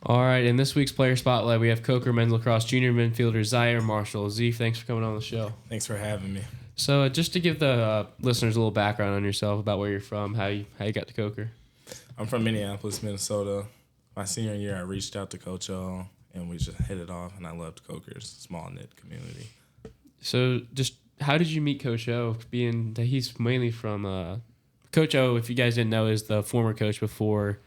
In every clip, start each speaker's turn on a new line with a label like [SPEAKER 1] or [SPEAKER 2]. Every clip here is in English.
[SPEAKER 1] All right, in this week's player spotlight, we have Coker men's lacrosse junior midfielder Zyaire Marshall. Z, thanks for coming on the show.
[SPEAKER 2] Thanks for having me.
[SPEAKER 1] So, just to give the listeners a little background on yourself, about where you're from, how you got to Coker.
[SPEAKER 2] I'm from Minneapolis, Minnesota. My senior year, I reached out to Coach O, and we just hit it off, and I loved Coker's small-knit community.
[SPEAKER 1] So, just how did you meet Coach O, being that he's mainly from... Coach O, if you guys didn't know, is the former coach before...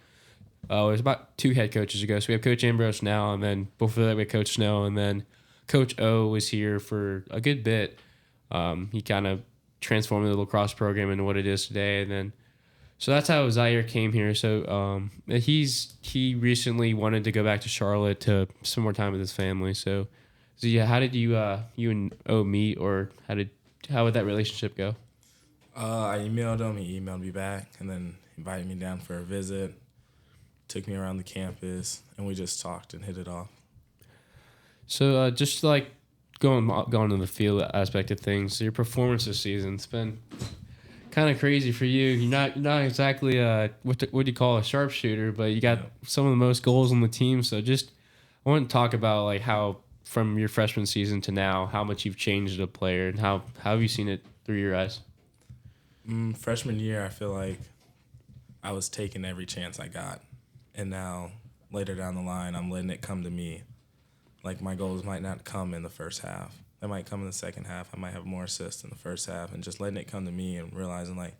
[SPEAKER 1] it was about 2 head coaches ago. So we have Coach Ambrose now, and then before that we had Coach Snow, and then Coach O was here for a good bit. He kind of transformed the lacrosse program into what it is today, and then so that's how Zyaire came here. So he recently wanted to go back to Charlotte to spend more time with his family. So yeah, how did you and O meet, or how would that relationship go?
[SPEAKER 2] I emailed him. He emailed me back, and then invited me down for a visit. Took me around the campus, and we just talked and hit it off. So
[SPEAKER 1] just like going to the field aspect of things, your performance this season, it's been kind of crazy for you. You're not exactly what do you call a sharpshooter, but you got some of the most goals on the team. So just I want to talk about like how from your freshman season to now, how much you've changed as a player, and how have you seen it through your eyes?
[SPEAKER 2] Freshman year, I feel like I was taking every chance I got. And now, later down the line, I'm letting it come to me. Like, my goals might not come in the first half. They might come in the second half. I might have more assists in the first half. And just letting it come to me and realizing, like,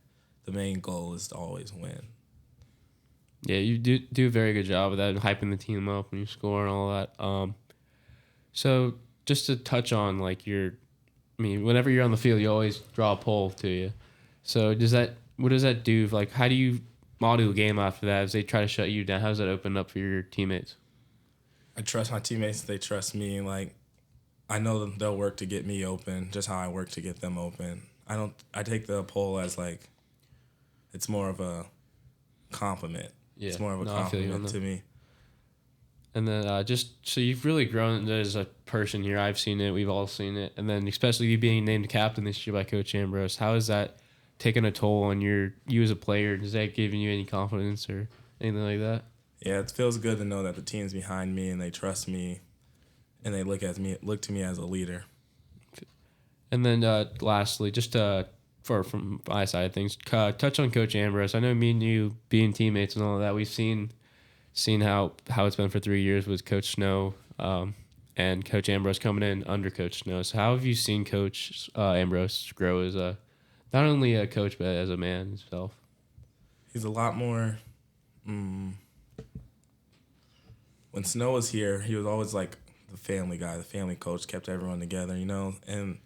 [SPEAKER 2] the main goal is to always win.
[SPEAKER 1] Yeah, you do a very good job of that, hyping the team up when you score and all that. So, just to touch on, like, whenever you're on the field, you always draw a pull to you. So, what does that do? Like, how do you model a game after that as they try to shut you down? How does that open up for your teammates?
[SPEAKER 2] I trust my teammates. They trust me. Like, I know that they'll work to get me open, just how I work to get them open. I take the poll as, like, it's more of a compliment. Yeah. It's more of a compliment to me.
[SPEAKER 1] And then just so you've really grown as a person here. I've seen it. We've all seen it. And then especially you being named captain this year by Coach Ambrose. How is that taking a toll on you as a player? Is that giving you any confidence or anything like that?
[SPEAKER 2] Yeah, it feels good to know that the team's behind me and they trust me and they look to me as a leader.
[SPEAKER 1] And then lastly, just from my side of things, touch on Coach Ambrose. I know me and you being teammates and all of that, we've seen how it's been for 3 years with Coach Snow and Coach Ambrose coming in under Coach Snow. So how have you seen Coach Ambrose grow as not only a coach, but as a man himself?
[SPEAKER 2] He's a lot more... When Snow was here, he was always like the family guy, the family coach, kept everyone together, you know? And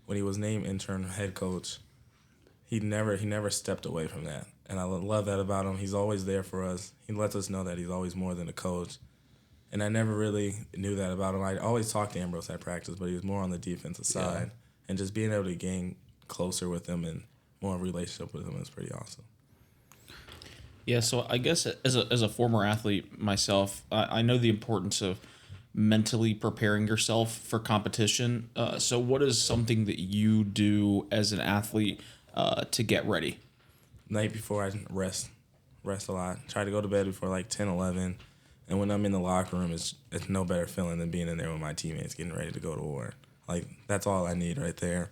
[SPEAKER 2] when he was named interim head coach, he never stepped away from that. And I love that about him. He's always there for us. He lets us know that he's always more than a coach. And I never really knew that about him. I always talked to Ambrose at practice, but he was more on the defensive side. Yeah. And just being able to gain closer with him and more relationship with him is pretty awesome.
[SPEAKER 3] Yeah, so I guess as a former athlete myself, I know the importance of mentally preparing yourself for competition. So what is something that you do as an athlete to get ready?
[SPEAKER 2] Night before, I rest a lot. Try to go to bed before like 10, 11. And when I'm in the locker room, it's no better feeling than being in there with my teammates getting ready to go to war. Like, that's all I need right there.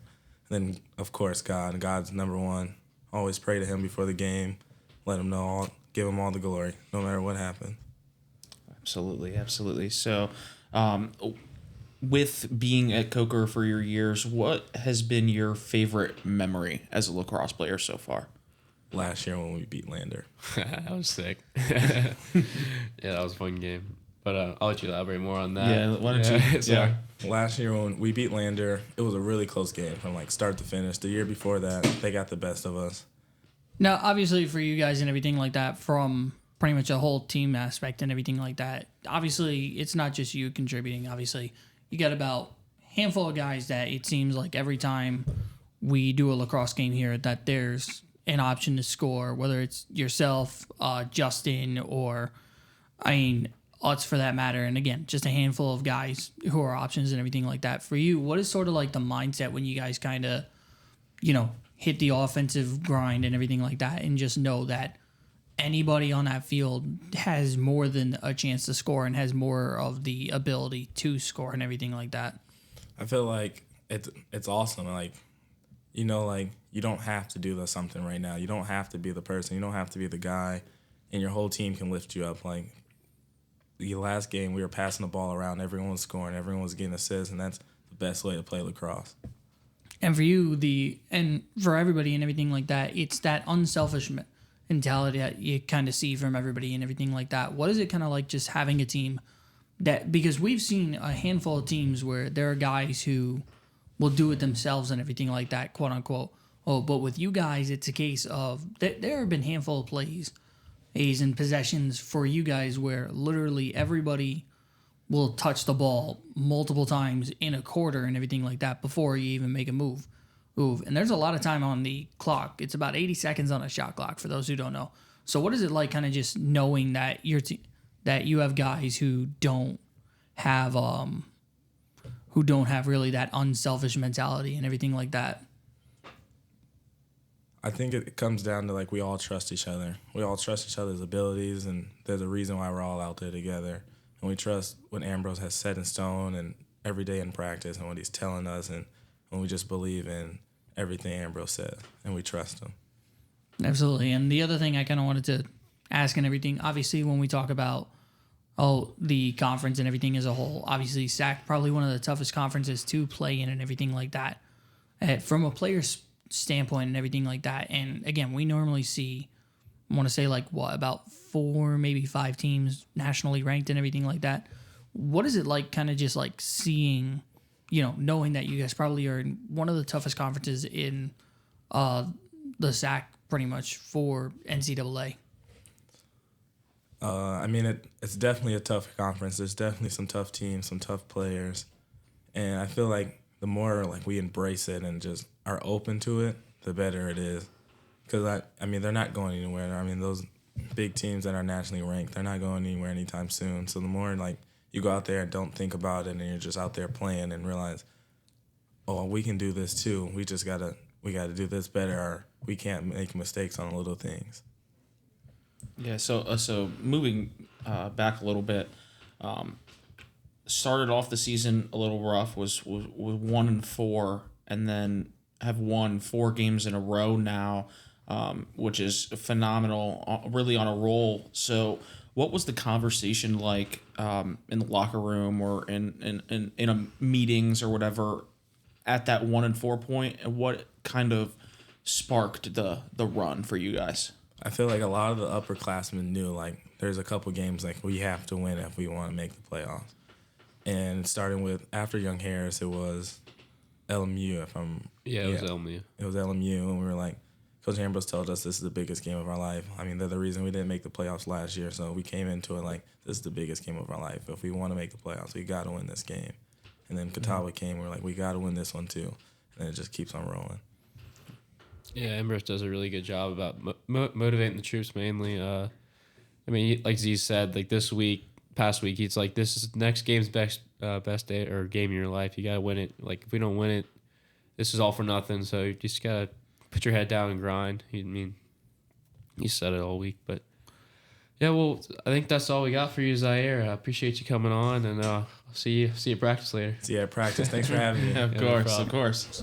[SPEAKER 2] And then, of course, God's number one. Always pray to him before the game. Let him know, give him all the glory, no matter what happens.
[SPEAKER 3] Absolutely. So, with being at Coker for your years, what has been your favorite memory as a lacrosse player so far?
[SPEAKER 2] Last year when we beat Lander.
[SPEAKER 1] That was sick. Yeah, that was a fun game. But I'll let you elaborate more on that.
[SPEAKER 3] Yeah, why don't you?
[SPEAKER 2] Yeah. Last year when we beat Lander, it was a really close game from like start to finish. The year before that, they got the best of us.
[SPEAKER 4] Now, obviously, for you guys and everything like that, from pretty much a whole team aspect and everything like that, obviously, it's not just you contributing. Obviously, you got about a handful of guys that it seems like every time we do a lacrosse game here that there's an option to score, whether it's yourself, Justin, or, us for that matter. And again, just a handful of guys who are options and everything like that. For you, what is sort of like the mindset when you guys kind of, hit the offensive grind and everything like that and just know that anybody on that field has more than a chance to score and has more of the ability to score and everything like that.
[SPEAKER 2] I feel like it's awesome. Like, you know, like you don't have to do something right now. You don't have to be the person. You don't have to be the guy, and your whole team can lift you up. Like the last game, we were passing the ball around. Everyone was scoring. Everyone was getting assists, and that's the best way to play lacrosse.
[SPEAKER 4] And for you, and for everybody and everything like that, it's that unselfish mentality that you kind of see from everybody and everything like that. What is it kind of like just having a team that, because we've seen a handful of teams where there are guys who will do it themselves and everything like that, quote unquote. Oh, but with you guys, it's a case of there have been a handful of plays and possessions for you guys where literally everybody will touch the ball multiple times in a quarter and everything like that before you even make a move. And there's a lot of time on the clock. It's about 80 seconds on a shot clock for those who don't know. So what is it like kind of just knowing that that you have guys who don't have really that unselfish mentality and everything like that?
[SPEAKER 2] I think it comes down to like we all trust each other. We all trust each other's abilities, and there's a reason why we're all out there together. And we trust what Ambrose has set in stone and every day in practice and what he's telling us, and we just believe in everything Ambrose said, and we trust him.
[SPEAKER 4] Absolutely. And the other thing I kind of wanted to ask and everything, obviously when we talk about the conference and everything as a whole, obviously SAC probably one of the toughest conferences to play in and everything like that. From a player's standpoint and everything like that, and again, we normally see, I want to say like about 4, maybe 5 teams nationally ranked and everything like that. What is it like kind of just like seeing, knowing that you guys probably are in one of the toughest conferences in the SAC pretty much for NCAA?
[SPEAKER 2] I mean, it's definitely a tough conference. There's definitely some tough teams, some tough players. And I feel like the more like we embrace it and just are open to it, the better it is. Because, I mean, they're not going anywhere. I mean, those big teams that are nationally ranked, they're not going anywhere anytime soon. So the more, like, you go out there and don't think about it and you're just out there playing and realize, oh, we can do this too. We got to do this better, or we can't make mistakes on little things.
[SPEAKER 3] Yeah, so moving back a little bit, started off the season a little rough, was 1-4, and then have won 4 games in a row now, which is phenomenal, really on a roll. So what was the conversation like in the locker room or in meetings or whatever at that 1-4 point, and what kind of sparked the run for you guys?
[SPEAKER 2] I feel like a lot of the upperclassmen knew, like, there's a couple games, like, we have to win if we want to make the playoffs. And starting with, after Young Harris, it was LMU,
[SPEAKER 1] It was LMU.
[SPEAKER 2] It was LMU, and we were like, Coach Ambrose told us this is the biggest game of our life. I mean, they're the reason we didn't make the playoffs last year, so we came into it like, this is the biggest game of our life. If we want to make the playoffs, we got to win this game. And then Catawba came, we were like, we got to win this one too. And it just keeps on rolling.
[SPEAKER 1] Yeah, Ambrose does a really good job about motivating the troops mainly. I mean, like Z said, like past week, he's like, this is next game's best day or game in your life. You got to win it. Like, if we don't win it, this is all for nothing. So you just got to put your head down and grind. He said it all week. But, yeah, well, I think that's all we got for you, Zyaire. I appreciate you coming on, and I'll see you at practice later.
[SPEAKER 2] See you at practice. Thanks for having me.
[SPEAKER 3] Of course.